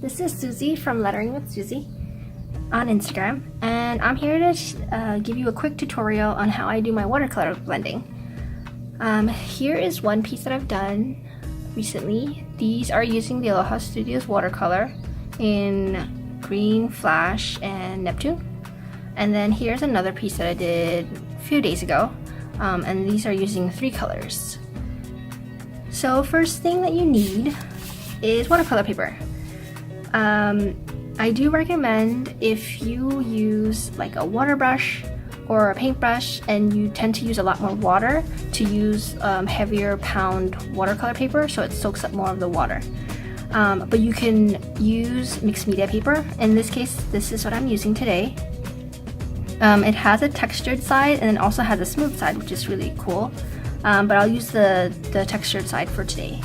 This is Suzy from Lettering with Suzy on Instagram, and I'm here to give you a quick tutorial on how I do my watercolor blending. Here is one piece that I've done recently. These are using the Aloha Studios watercolor in green, flash, and Neptune. And then here's another piece that I did a few days ago, and these are using 3 colors. So first thing that you need is watercolor paper. I do recommend, if you use like a water brush or a paintbrush and you tend to use a lot more water, to use heavier pound watercolor paper so it soaks up more of the water. But you can use mixed media paper. In this case, this is what I'm using today. It has a textured side and it also has a smooth side, which is really cool. But I'll use the textured side for today.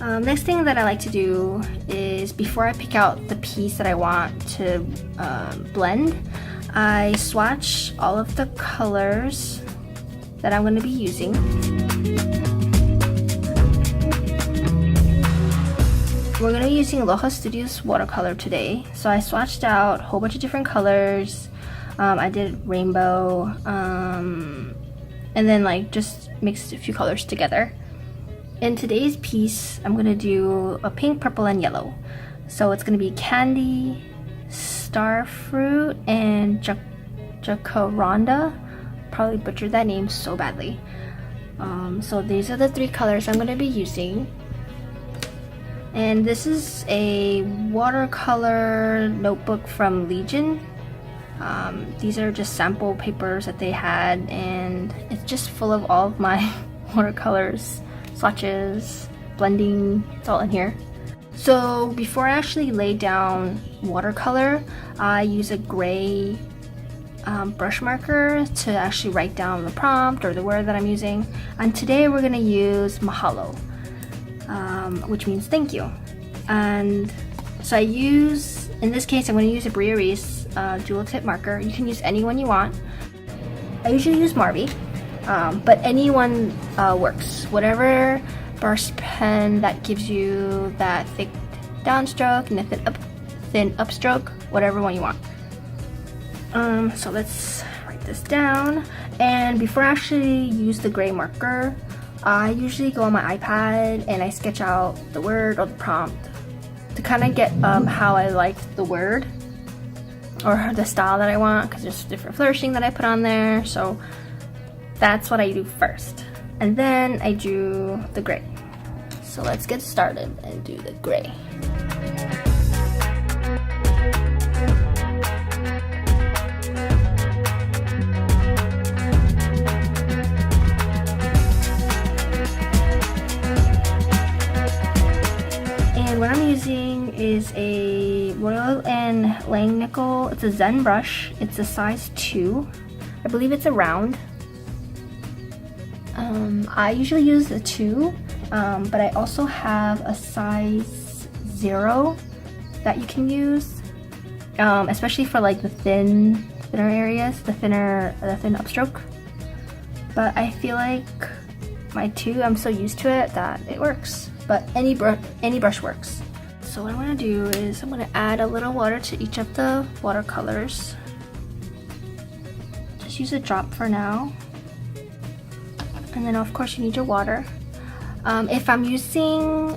Next thing that I like to do is, before I pick out the piece that I want to blend, I swatch all of the colors that I'm going to be using. We're going to be using Aloha Studios watercolor today, so I swatched out a whole bunch of different colors. I did rainbow, and then like just mixed a few colors together. In today's piece, I'm going to do a pink, purple, and yellow. So it's going to be Candy, Starfruit, and Jacaranda. Probably butchered that name so badly. So these are the 3 colors I'm going to be using. And this is a watercolor notebook from Legion. These are just sample papers that they had, and it's just full of all of my watercolors, swatches, blending, it's all in here. So before I actually lay down watercolor, I use a gray brush marker to actually write down the prompt or the word that I'm using. And today we're going to use mahalo, which means thank you. And so I use, in this case, I'm going to use a Bria Reese dual tip marker. You can use any one you want. I usually use Marby. But any one works. Whatever brush pen that gives you that thick downstroke and a thin upstroke, whatever one you want. So let's write this down. And before I actually use the gray marker, I usually go on my iPad and I sketch out the word or the prompt to kind of get how I like the word or the style that I want, because there's different flourishing that I put on there. So that's what I do first, and then I do the gray. So let's get started and do the gray. And what I'm using is a Royal and Lang nickel. It's a Zen brush. It's a size 2. I believe it's a round. I usually use a 2, but I also have a size 0 that you can use, especially for like the thinner areas, the thin upstroke. But I feel like my 2, I'm so used to it that it works. But any brush works. So what I'm going to do is I'm going to add a little water to each of the watercolors. Just use a drop for now. And then of course you need your water. If I'm using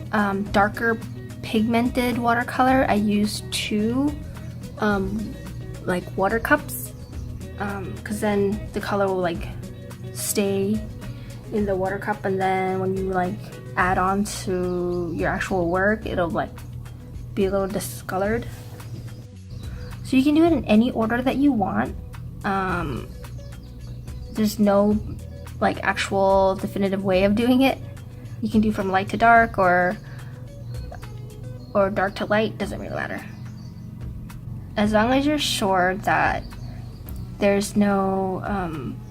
darker pigmented watercolor, I use 2 like water cups, because then the color will like stay in the water cup, and then when you like add on to your actual work, it'll like be a little discolored. So you can do it in any order that you want. There's no like actual definitive way of doing it. You can do from light to dark or dark to light, doesn't really matter. As long as you're sure that there's no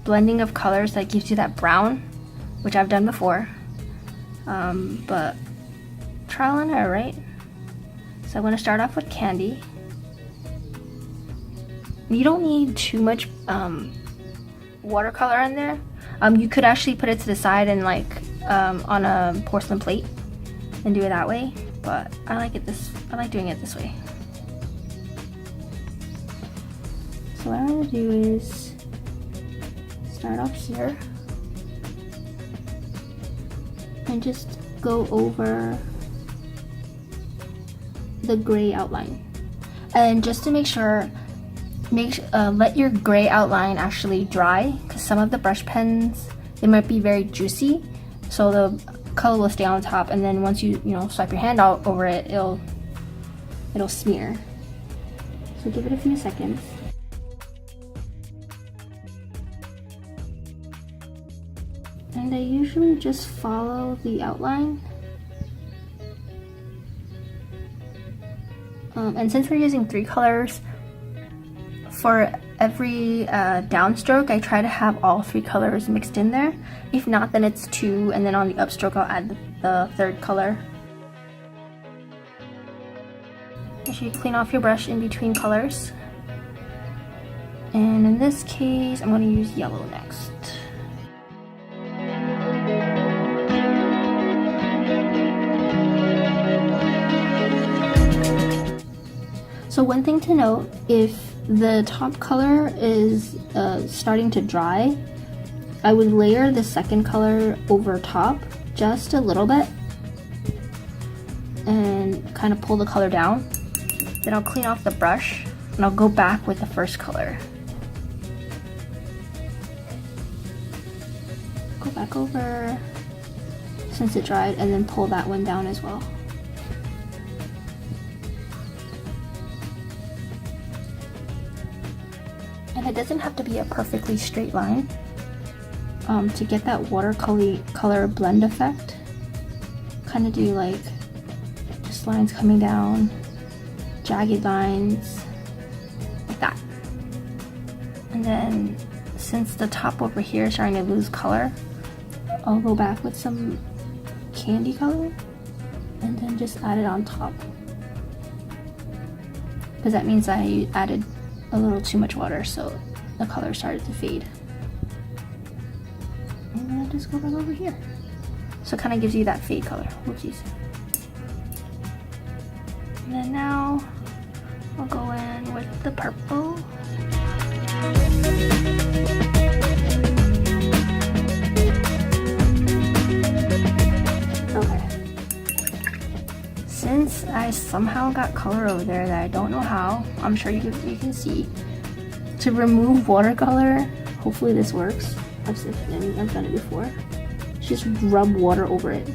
blending of colors that gives you that brown, which I've done before. But trial and error, right? So I'm going to start off with Candy. You don't need too much watercolor in there. You could actually put it to the side and like on a porcelain plate and do it that way. but I like doing it this way. So what I'm gonna do is start off here and just go over the gray outline. And just to make sure, let your gray outline actually dry, because some of the brush pens, they might be very juicy, so the color will stay on top, and then once you swipe your hand out over it, it'll smear. So give it a few seconds. And I usually just follow the outline. And since we're using 3 colors, for every downstroke, I try to have all 3 colors mixed in there. If not, then it's 2, and then on the upstroke, I'll add the 3rd color. Make sure you clean off your brush in between colors. And in this case, I'm going to use yellow next. So one thing to note, if the top color is starting to dry, I would layer the second color over top just a little bit and kind of pull the color down. Then I'll clean off the brush and I'll go back with the first color. Go back over since it dried and then pull that one down as well. And it doesn't have to be a perfectly straight line to get that watercolor blend effect. Kind of do like just lines coming down, jagged lines, like that. And then since the top over here is starting to lose color, I'll go back with some candy color and then just add it on top. Because that means I added a little too much water, so the color started to fade. And then I just go back over here. So it kind of gives you that fade color. Whoopsies. And then now I'll go in with the purple. Okay. Since I somehow got color over there that I don't know how, I'm sure you can see. To remove watercolor, hopefully this works. I've done it before. Just rub water over it.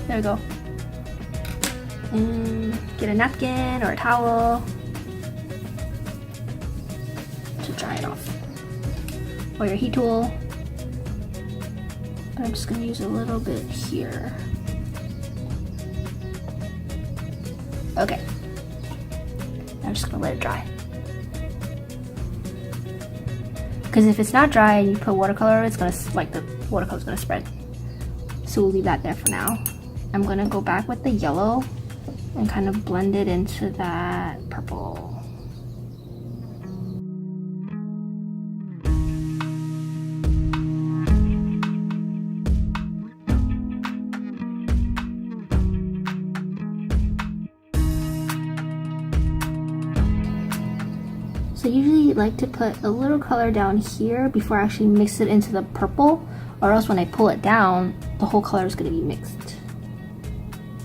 There we go. And get a napkin or a towel to dry it off. Or your heat tool. But I'm just going to use a little bit here. Okay. I'm just going to let it dry. Because if it's not dry and you put watercolor, it's going to, like, the watercolor is going to spread. So we'll leave that there for now. I'm going to go back with the yellow and kind of blend it into that purple. So I usually like to put a little color down here before I actually mix it into the purple, or else when I pull it down, the whole color is going to be mixed.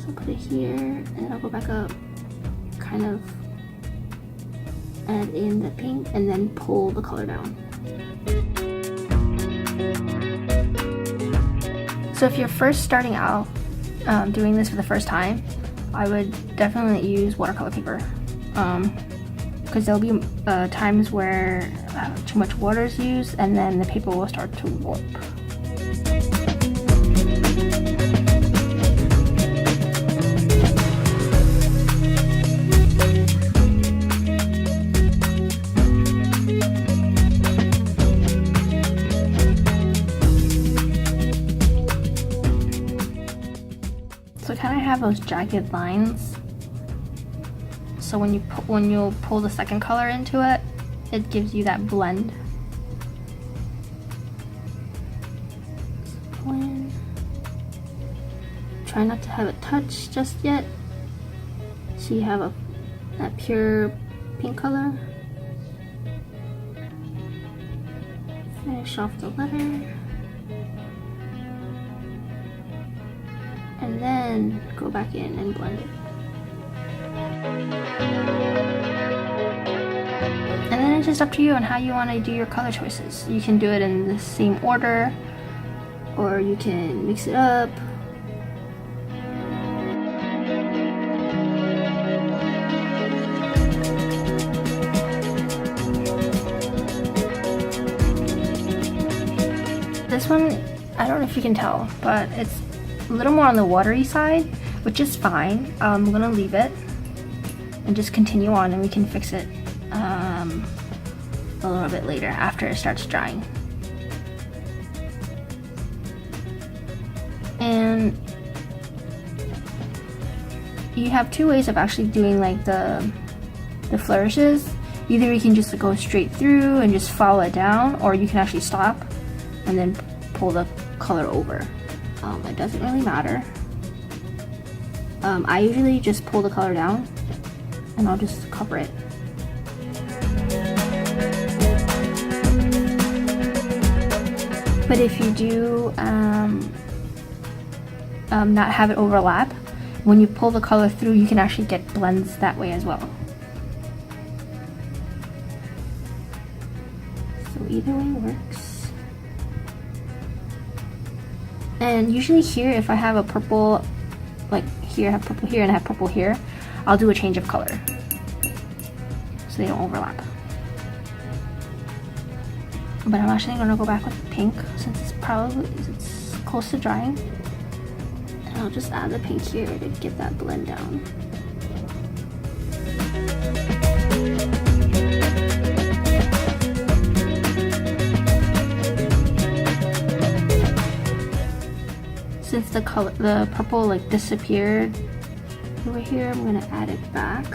So I'll put it here, and then I'll go back up, kind of add in the pink, and then pull the color down. So if you're first starting out doing this for the first time, I would definitely use watercolor paper. Because there'll be times where too much water is used and then the paper will start to warp. So kind of have those jagged lines. So when you pull the second color into it, it gives you that blend. go in. Try not to have it touch just yet. So you have that pure pink color. Finish off the letter. And then go back in and blend it. And then it's just up to you on how you want to do your color choices. You can do it in the same order, or you can mix it up. This one, I don't know if you can tell, but it's a little more on the watery side, which is fine. I'm gonna leave it and just continue on, and we can fix it a little bit later after it starts drying. And you have two ways of actually doing like the flourishes. Either you can just go straight through and just follow it down, or you can actually stop and then pull the color over. It doesn't really matter. I usually just pull the color down and I'll just cover it. But if you do not have it overlap, when you pull the color through, you can actually get blends that way as well. So either way works. And usually here, if I have a purple, like here I have purple here and I have purple here, I'll do a change of color so they don't overlap. But I'm actually gonna go back with pink since it's close to drying. And I'll just add the pink here to get that blend down. Since the purple like disappeared over here, I'm gonna add it back.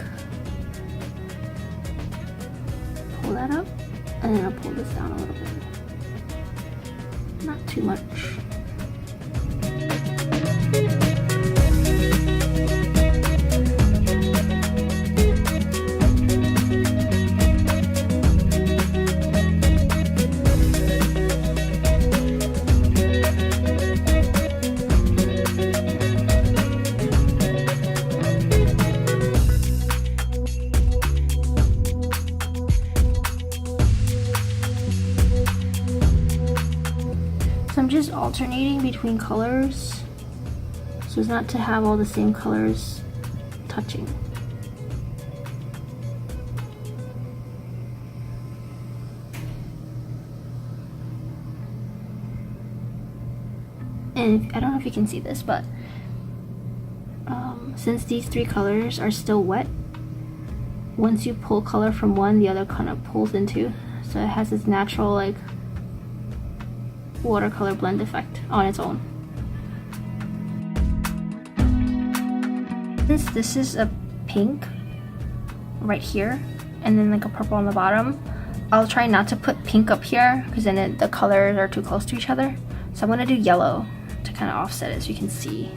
Pull that up, and then I'll pull this down a little bit. Not too much. I'm just alternating between colors so as not to have all the same colors touching. And I don't know if you can see this, but since these three colors are still wet, once you pull color from one, the other kind of pulls into, so it has this natural like watercolor blend effect on its own. Since this is a pink right here and then like a purple on the bottom, I'll try not to put pink up here because then the colors are too close to each other. So I'm gonna do yellow to kind of offset it so you can see.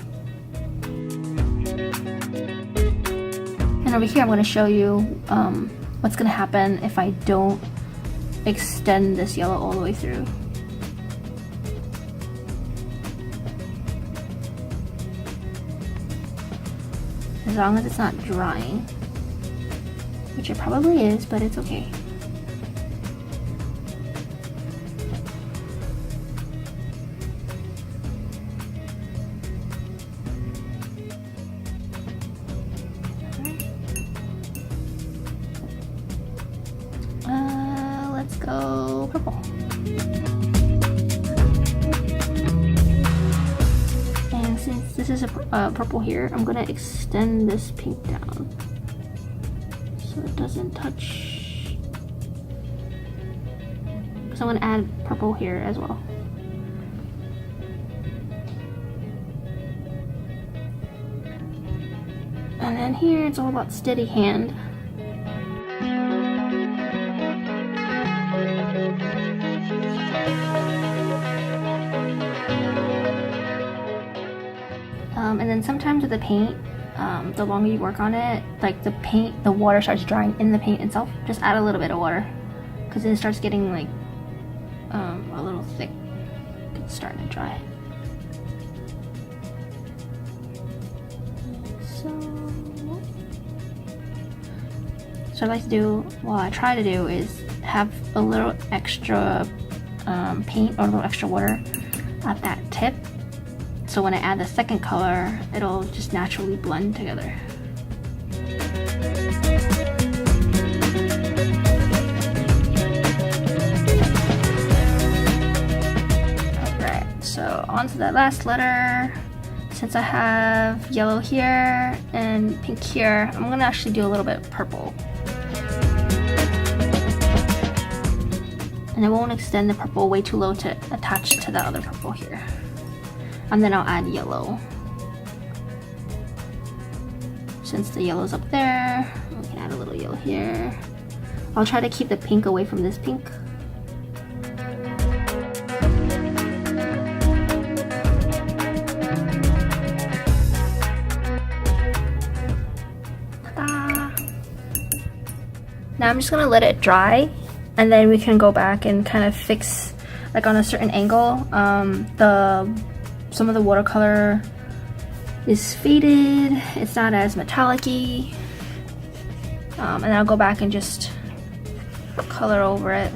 And over here I'm gonna show you what's gonna happen if I don't extend this yellow all the way through. As long as it's not drying, which it probably is, but it's okay. Let's go purple. And since this is a purple here, I'm gonna extend this pink down so it doesn't touch. So I'm gonna add purple here as well. And then here it's all about steady hand. And then sometimes with the paint, the longer you work on it, like the water starts drying in the paint itself. Just add a little bit of water, because then it starts getting like a little thick. It's starting to dry. So what I like to do, well, I try to do, is have a little extra paint or a little extra water at that tip. So when I add the second color, it'll just naturally blend together. Alright, so on to that last letter. Since I have yellow here and pink here, I'm gonna actually do a little bit of purple. And I won't extend the purple way too low to attach to the other purple here. And then I'll add yellow. Since the yellow's up there, we can add a little yellow here. I'll try to keep the pink away from this pink. Ta-da! Now I'm just gonna let it dry, and then we can go back and kind of fix, like on a certain angle, some of the watercolor is faded, it's not as metallic-y, and I'll go back and just color over it.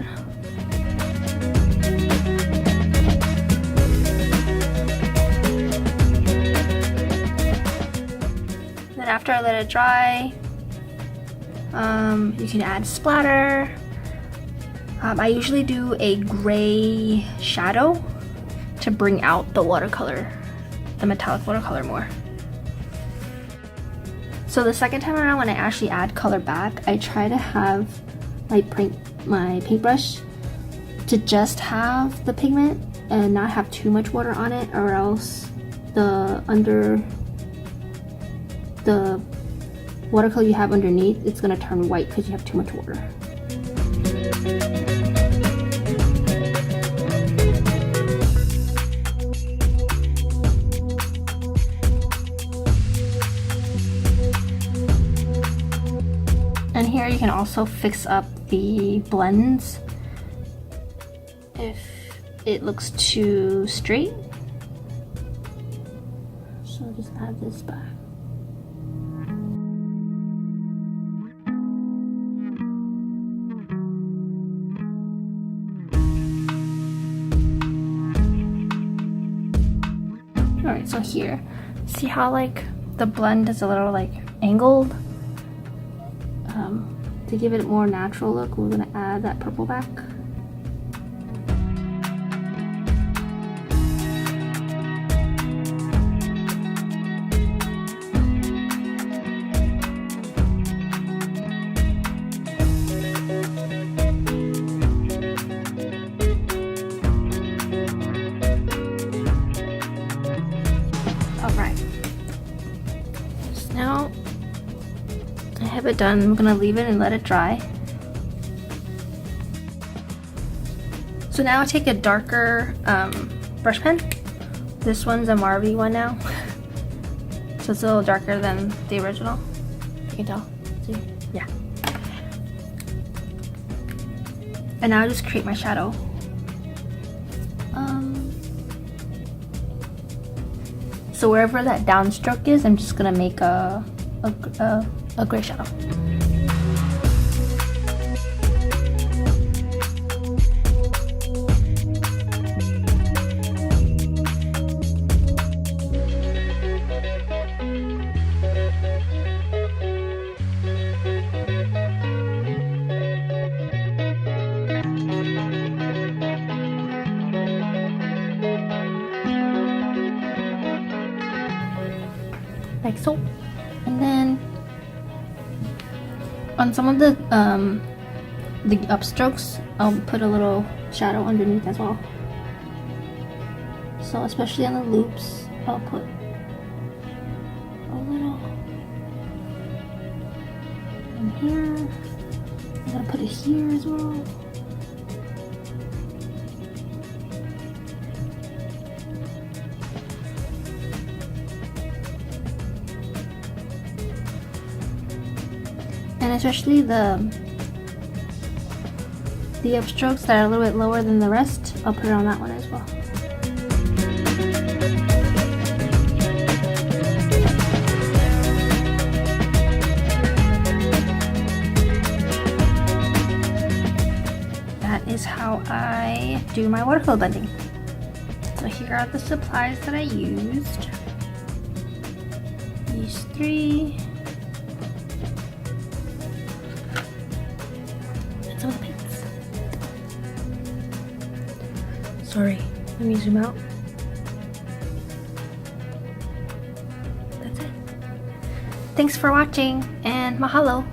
Then after I let it dry, you can add splatter. I usually do a gray shadow to bring out the watercolor, the metallic watercolor more. So the second time around, when I actually add color back, I try to have my paintbrush to just have the pigment and not have too much water on it, or else the watercolor you have underneath, it's gonna turn white because you have too much water. And here you can also fix up the blends if it looks too straight. So just add this back. Alright, so here, see how like the blend is a little like angled? To give it a more natural look, we're gonna add that purple back. Alright. So now I have it done. I'm gonna leave it and let it dry. So now I take a darker brush pen. This one's a Marvy one now. So it's a little darker than the original. You can tell. See? Yeah. And now I just create my shadow. So wherever that downstroke is, I'm just gonna make a gray shadow. Like so. And then on some of the upstrokes, I'll put a little shadow underneath as well. So especially on the loops, I'll put a little in here. I'm gonna put it here as well. And especially the upstrokes that are a little bit lower than the rest, I'll put it on that one as well. That is how I do my watercolor blending. So here are the supplies that I used. These 3. And some of the paints. Sorry, let me zoom out. That's it. Thanks for watching and mahalo!